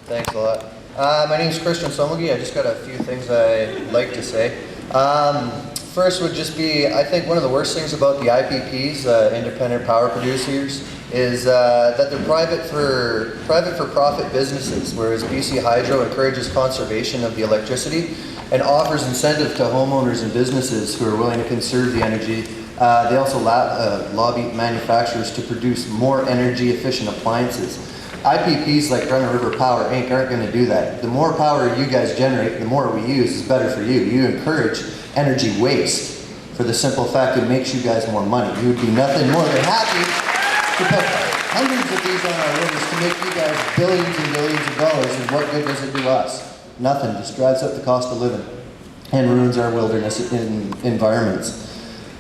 Thanks a lot. My name is Christian Somogi. I just got a few things I'd like to say. First would just be, I think one of the worst things about the IPPs, independent power producers, is that they're private for profit businesses, whereas BC Hydro encourages conservation of the electricity and offers incentive to homeowners and businesses who are willing to conserve the energy. They also lobby manufacturers to produce more energy efficient appliances. IPPs like Run River Power Inc. aren't going to do that. The more power you guys generate, the more we use is better for you. You encourage energy waste for the simple fact it makes you guys more money. You would be nothing more than happy to put hundreds of these on our rivers to make you guys billions and billions of dollars, and what good does it do us? Nothing. Just drives up the cost of living and ruins our wilderness environments.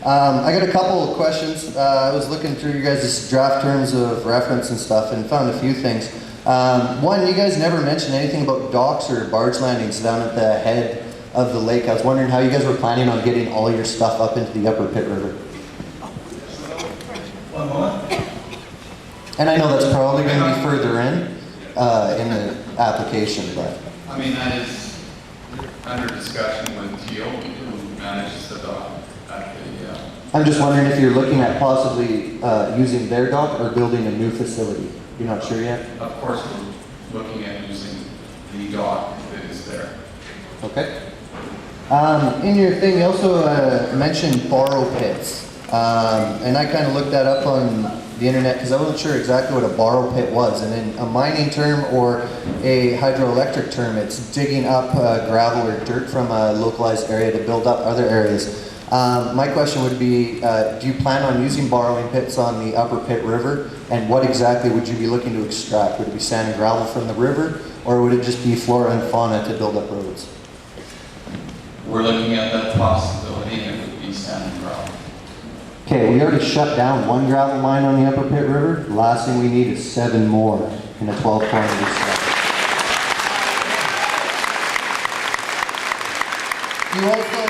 I got a couple of questions. I was looking through you guys' draft terms of reference and stuff and found a few things. One, you guys never mentioned anything about docks or barge landings down at the head of the lake. I was wondering how you guys were planning on getting all your stuff up into the Upper Pitt River. One moment. And I know that's probably going to be further in the application, but... I mean, that is under discussion with Teal, who manages the dock at the... I'm just wondering if you're looking at possibly using their dock or building a new facility. You're not sure yet? Of course, we're looking at using the dock that is there. Okay. In your thing, you also mentioned borrow pits. And I kind of looked that up on the internet because I wasn't sure exactly what a borrow pit was. And in a mining term or a hydroelectric term, it's digging up gravel or dirt from a localized area to build up other areas. My question would be, do you plan on using borrowing pits on the Upper Pitt River? And what exactly would you be looking to extract? Would it be sand and gravel from the river, or would it just be flora and fauna to build up roads? We're looking at that possibility, and it would be sand and gravel. Okay, we already shut down one gravel mine on the Upper Pitt River. The last thing we need is 7 more in a 12-kilometer stretch. You also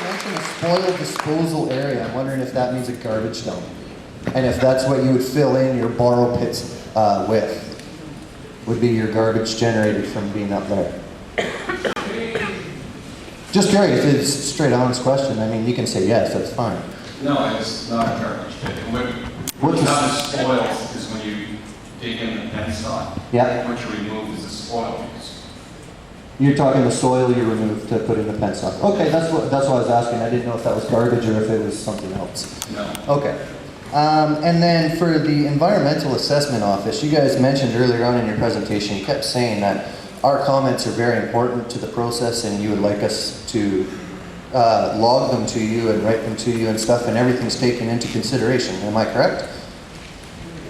mentioned a spoil disposal area. I'm wondering if that means a garbage dump, and if that's what you would fill in your borrow pits with, would be your garbage generated from being up there. Just curious, it's a straight honest question. I mean, you can say yes, that's fine. No, it's not a garbage pit. What's not spoils is when you dig in the penstock. Yeah. What you remove is the spoil. You're talking the soil you removed to put in the penstock. Okay, that's what I was asking. I didn't know if that was garbage or if it was something else. No. Okay. And then for the Environmental Assessment Office, you guys mentioned earlier on in your presentation, you kept saying that our comments are very important to the process and you would like us to log them to you and write them to you and stuff, and everything's taken into consideration. Am I correct?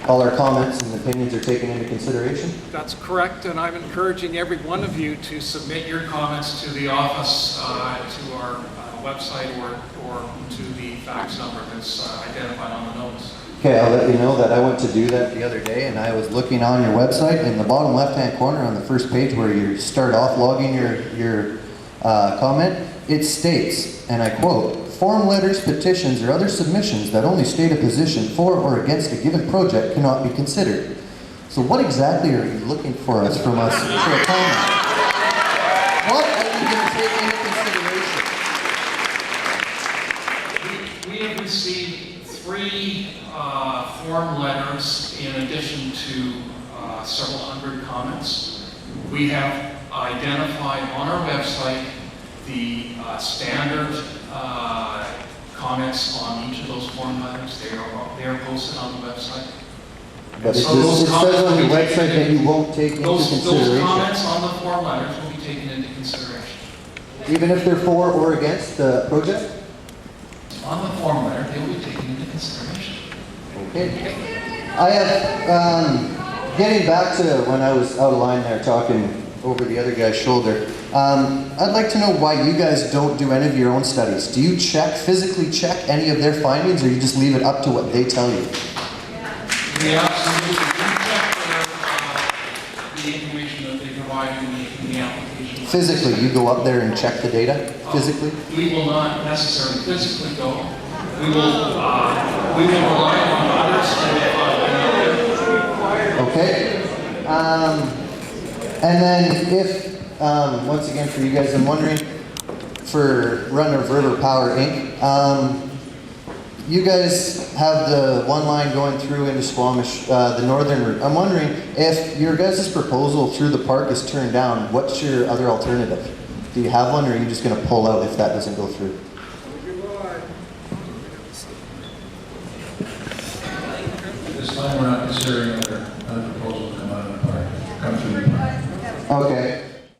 All our comments and opinions are taken into consideration? That's correct, and I'm encouraging every one of you to submit your comments to the office, to our website, or to the fax number that's identified on the notice. Okay, I'll let you know that I went to do that the other day, and I was looking on your website, in the bottom left-hand corner on the first page where you start off logging your comment, it states, and I quote, "Form letters, petitions, or other submissions that only state a position for or against a given project cannot be considered." So what exactly are you looking for from us for a comment? What are you going to take into consideration? We have received 3 form letters in addition to several hundred comments. We have identified on our website the standard comments on each of those form letters. They are posted on the website. But it says on the website that you won't take into consideration. Those comments on the form letters will be taken into consideration. Even if they're for or against the project? On the form letter, they will be taken into consideration. Okay. I have, getting back to when I was out of line there talking over the other guy's shoulder, I'd like to know why you guys don't do any of your own studies. Do you physically check any of their findings, or you just leave it up to what they tell you? We absolutely do check the information that they provide in the application. Physically, you go up there and check the data? Physically? We will not necessarily physically go. We will rely on others to Okay. And then if, once again for you guys, I'm wondering, for Run of River Power Inc., you guys have the one line going through into Squamish, the northern route. I'm wondering if your guys' proposal through the park is turned down, what's your other alternative? Do you have one, or are you just going to pull out if that doesn't go through? This time we're not considering